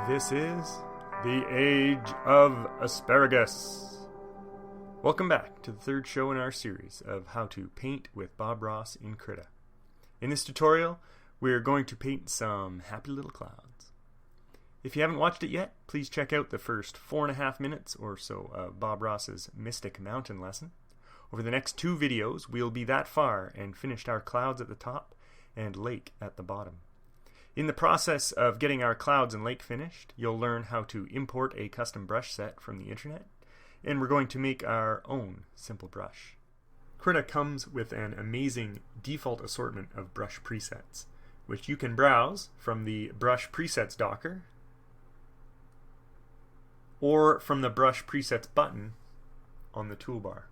This is the Age of Asparagus. Welcome back to the third show in our series of how to paint with Bob Ross in Krita. In this tutorial, we're going to paint some happy little clouds. If you haven't watched it yet, please check out the first 4.5 minutes or so of Bob Ross's Mystic Mountain lesson. Over the next 2 videos, we'll be that far and finished our clouds at the top and lake at the bottom. In the process of getting our clouds and lake finished, you'll learn how to import a custom brush set from the internet, and we're going to make our own simple brush. Krita comes with an amazing default assortment of brush presets, which you can browse from the Brush Presets Docker or from the Brush Presets button on the toolbar.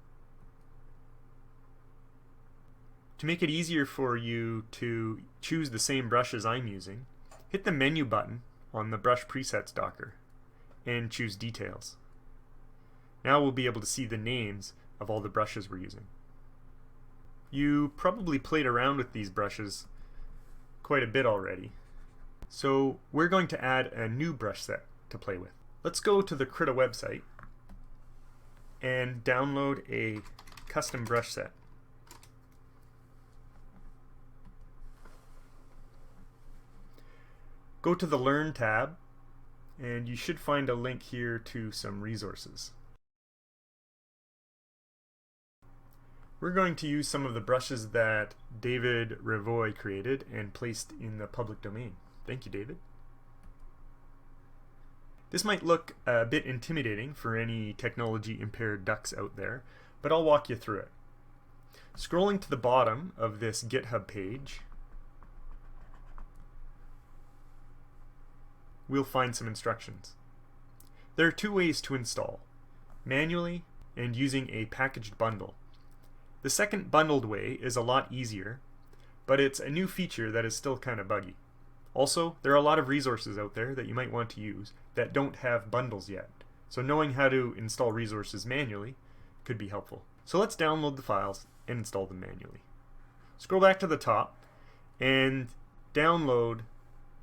To make it easier for you to choose the same brushes I'm using, hit the menu button on the Brush Presets Docker and choose Details. Now we'll be able to see the names of all the brushes we're using. You probably played around with these brushes quite a bit already, so we're going to add a new brush set to play with. Let's go to the Krita website and download a custom brush set. Go to the Learn tab, and you should find a link here to some resources. We're going to use some of the brushes that David Revoy created and placed in the public domain. Thank you, David. This might look a bit intimidating for any technology-impaired ducks out there, but I'll walk you through it. Scrolling to the bottom of this GitHub page, we'll find some instructions. There are 2 ways to install: manually and using a packaged bundle. The second bundled way is a lot easier, but it's a new feature that is still kind of buggy. Also, there are a lot of resources out there that you might want to use that don't have bundles yet, so knowing how to install resources manually could be helpful. So let's download the files and install them manually. Scroll back to the top and download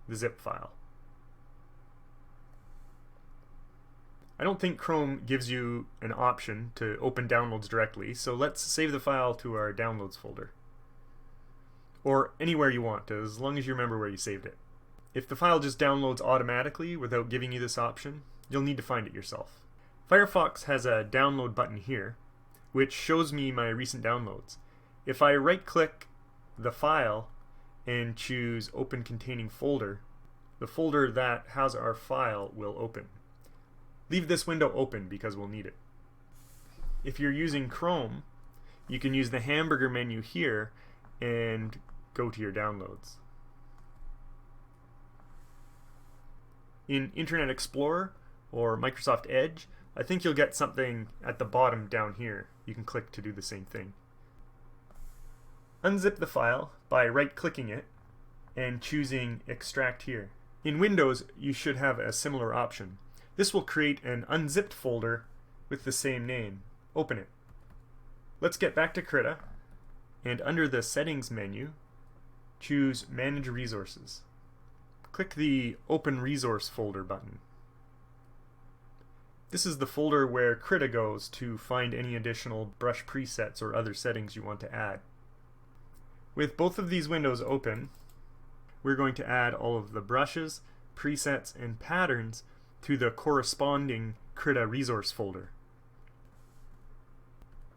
the zip file. I don't think Chrome gives you an option to open downloads directly, so let's save the file to our downloads folder. Or anywhere you want, as long as you remember where you saved it. If the file just downloads automatically without giving you this option, you'll need to find it yourself. Firefox has a download button here, which shows me my recent downloads. If I right-click the file and choose Open Containing Folder, the folder that has our file will open. Leave this window open because we'll need it. If you're using Chrome, you can use the hamburger menu here and go to your downloads. In Internet Explorer or Microsoft Edge, I think you'll get something at the bottom down here. You can click to do the same thing. Unzip the file by right-clicking it and choosing Extract here. In Windows, you should have a similar option. This will create an unzipped folder with the same name. Open it. Let's get back to Krita, and under the Settings menu, choose Manage Resources. Click the Open Resource Folder button. This is the folder where Krita goes to find any additional brush presets or other settings you want to add. With both of these windows open, we're going to add all of the brushes, presets, and patterns to the corresponding Krita resource folder.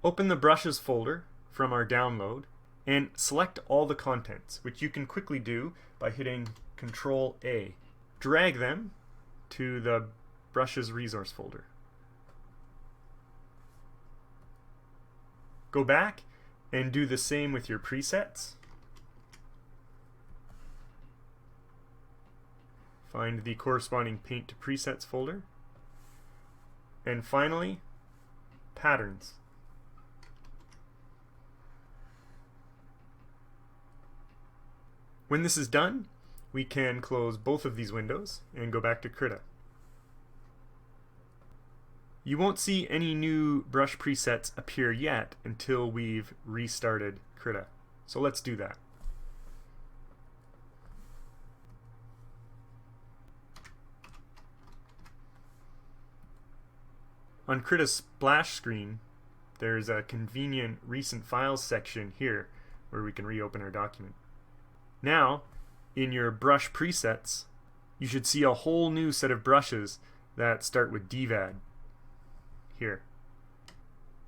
Open the brushes folder from our download and select all the contents, which you can quickly do by hitting Ctrl A. Drag them to the brushes resource folder. Go back and do the same with your presets. Find the corresponding Paint to Presets folder. And finally, Patterns. When this is done, we can close both of these windows and go back to Krita. You won't see any new brush presets appear yet until we've restarted Krita. So let's do that. on Krita's splash screen, there's a convenient recent files section here where we can reopen our document. Now, in your brush presets, you should see a whole new set of brushes that start with DVAD here.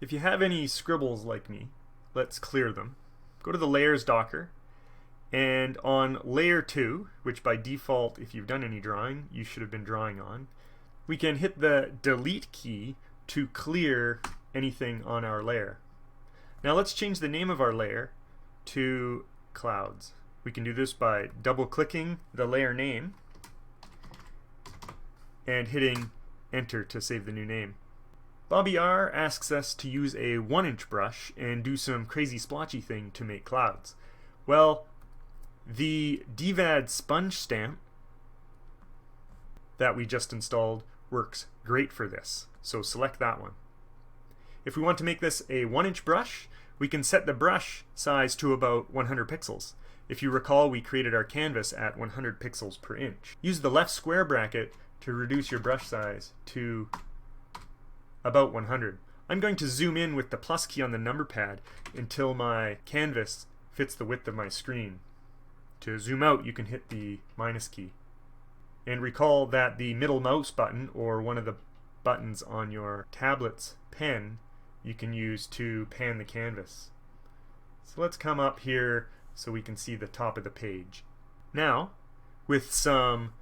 If you have any scribbles like me, let's clear them. Go to the Layers Docker, and on Layer 2, which by default, if you've done any drawing, you should have been drawing on, we can hit the Delete key to clear anything on our layer. Now let's change the name of our layer to Clouds. We can do this by double-clicking the layer name and hitting Enter to save the new name. Bobby R asks us to use a 1-inch brush and do some crazy splotchy thing to make clouds. Well, the DVAD sponge stamp that we just installed works great for this, so select that one. If we want to make this a 1-inch brush, we can set the brush size to about 100 pixels. If you recall, we created our canvas at 100 pixels per inch. Use the left square bracket to reduce your brush size to about 100. I'm going to zoom in with the plus key on the number pad until my canvas fits the width of my screen. To zoom out, you can hit the minus key. And recall that the middle mouse button, or one of the buttons on your tablet's pen, you can use to pan the canvas. So let's come up here so we can see the top of the page. Now, with some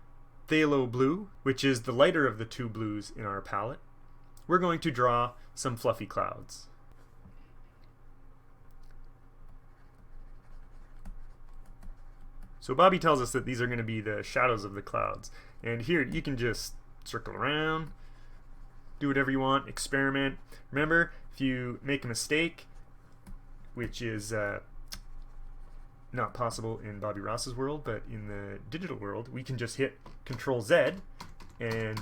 phthalo blue, which is the lighter of the two blues in our palette, we're going to draw some fluffy clouds. So Bobby tells us that these are going to be the shadows of the clouds. And here you can just circle around, do whatever you want, experiment. Remember, if you make a mistake, which is not possible in Bobby Ross's world, but in the digital world, we can just hit Control-Z and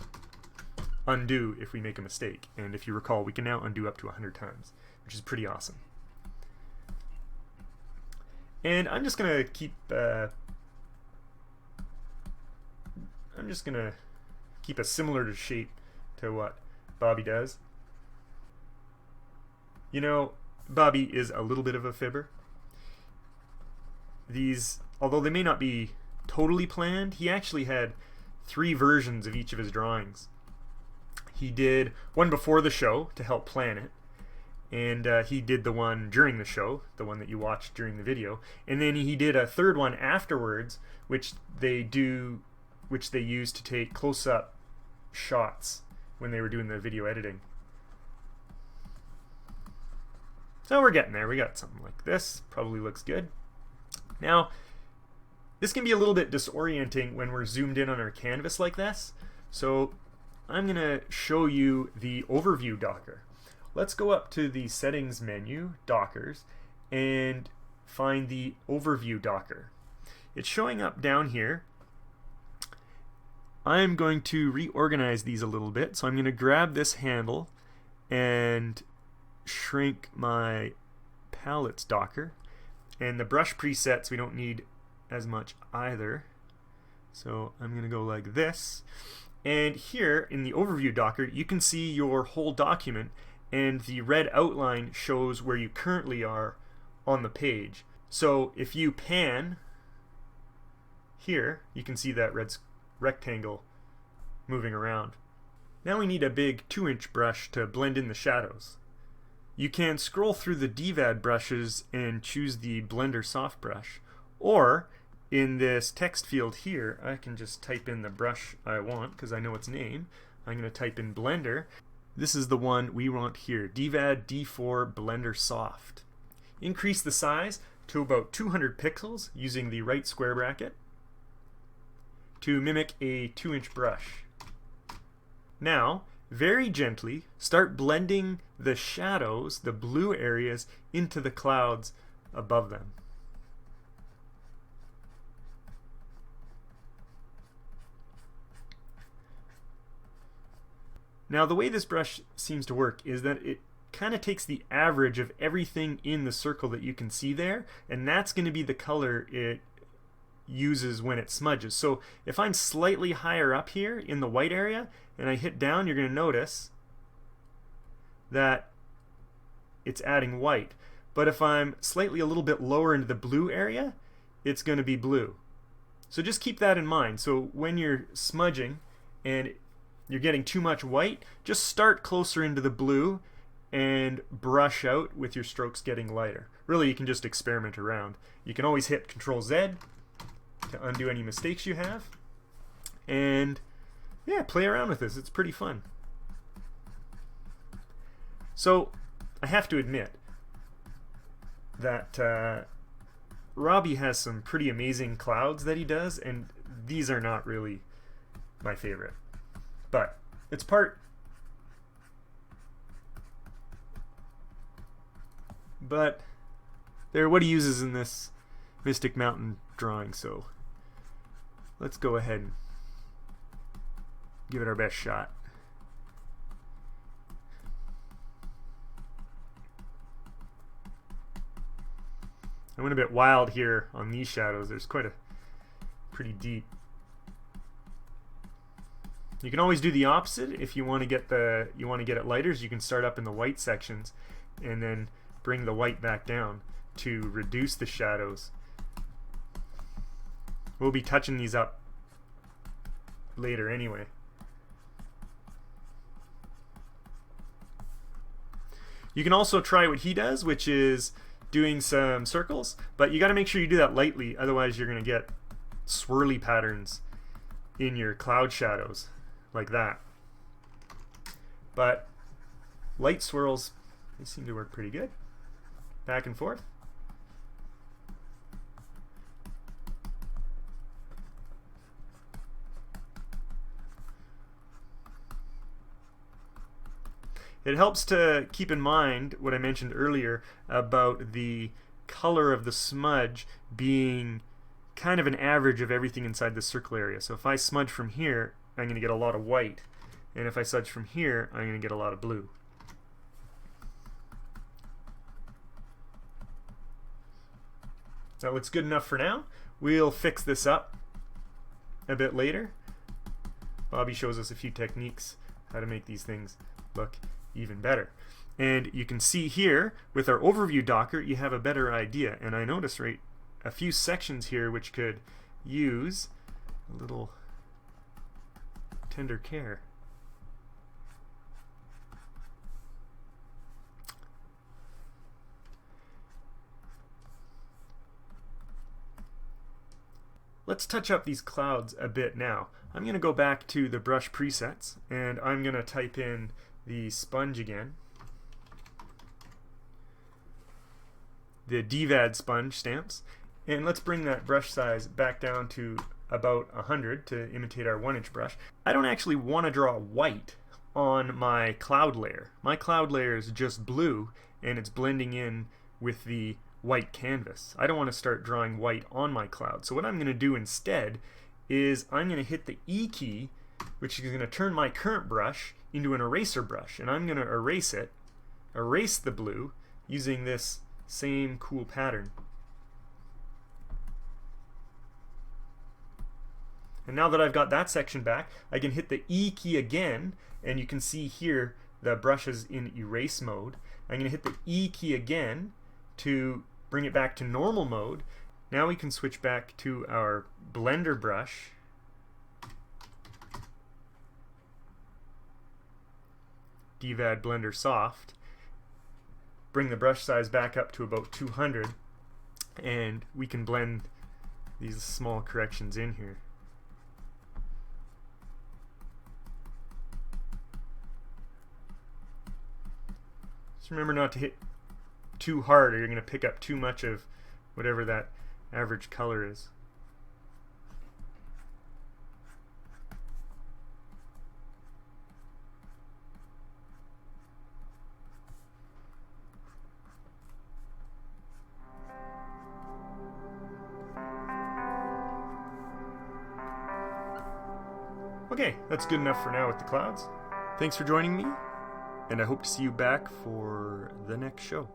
undo if we make a mistake. And if you recall, we can now undo up to 100 times, which is pretty awesome. And I'm just going to keep a similar shape to what Bobby does. You know, Bobby is a little bit of a fibber. These, although they may not be totally planned, he actually had 3 versions of each of his drawings. He did one before the show to help plan it, and he did the one during the show, the one that you watched during the video, and then he did a 3rd one afterwards, which they used to take close-up shots when they were doing the video editing. So we're getting there. We got something like this. Probably looks good. Now, this can be a little bit disorienting when we're zoomed in on our canvas like this. So I'm going to show you the overview Docker. Let's go up to the settings menu, Dockers, and find the overview Docker. It's showing up down here. I'm going to reorganize these a little bit. So I'm going to grab this handle and shrink my palettes Docker. And the brush presets we don't need as much either. So I'm going to go like this. And here in the overview Docker, you can see your whole document, and the red outline shows where you currently are on the page. So if you pan here, you can see that red rectangle moving around. Now we need a big 2-inch brush to blend in the shadows. You can scroll through the DVAD brushes and choose the Blender soft brush, or in this text field here, I can just type in the brush I want because I know its name. I'm going to type in Blender. This is the one we want here, DVAD D4 Blender Soft. Increase the size to about 200 pixels using the right square bracket to mimic a 2-inch brush. Now, very gently, start blending the shadows, the blue areas, into the clouds above them. Now, the way this brush seems to work is that it kind of takes the average of everything in the circle that you can see there, and that's going to be the color it uses when it smudges. So if I'm slightly higher up here in the white area and I hit down, you're going to notice that it's adding white. But if I'm slightly a little bit lower into the blue area, it's going to be blue. So just keep that in mind. So when you're smudging and you're getting too much white, just start closer into the blue and brush out with your strokes getting lighter. Really, you can just experiment around. You can always hit Control-Z to undo any mistakes you have. And yeah, play around with this. It's pretty fun. So I have to admit that Robbie has some pretty amazing clouds that he does, and these are not really my favorite. But it's part... But they're what he uses in this Mystic Mountain drawing, so let's go ahead and give it our best shot. I went a bit wild here on these shadows. There's quite a pretty deep. You can always do the opposite if you want to get it lighter. So you can start up in the white sections and then bring the white back down to reduce the shadows. We'll be touching these up later anyway. You can also try what he does, which is doing some circles, but you got to make sure you do that lightly, otherwise you're going to get swirly patterns in your cloud shadows like that. But light swirls, they seem to work pretty good. Back and forth. It helps to keep in mind what I mentioned earlier about the color of the smudge being kind of an average of everything inside the circle area. So if I smudge from here, I'm going to get a lot of white, and if I smudge from here, I'm going to get a lot of blue. That looks good enough for now. We'll fix this up a bit later. Bobby shows us a few techniques how to make these things look even better. And you can see here with our overview Docker, you have a better idea. And I noticed a few sections here which could use a little tender care. Let's touch up these clouds a bit now. I'm going to go back to the brush presets and I'm going to type in the sponge again. The DVAD sponge stamps. And let's bring that brush size back down to about 100 to imitate our 1-inch brush. I don't actually want to draw white on my cloud layer. My cloud layer is just blue and it's blending in with the white canvas. I don't want to start drawing white on my cloud. So what I'm going to do instead is I'm going to hit the E key, which is going to turn my current brush into an eraser brush, and I'm going to erase the blue using this same cool pattern. And now that I've got that section back, I can hit the E key again, and you can see here the brush is in erase mode. I'm going to hit the E key again to bring it back to normal mode. Now we can switch back to our blender brush. DVAD Blender Soft. Bring the brush size back up to about 200 and we can blend these small corrections in here. Just remember not to hit too hard or you're going to pick up too much of whatever that average color is. Okay, that's good enough for now with the clouds. Thanks for joining me, and I hope to see you back for the next show.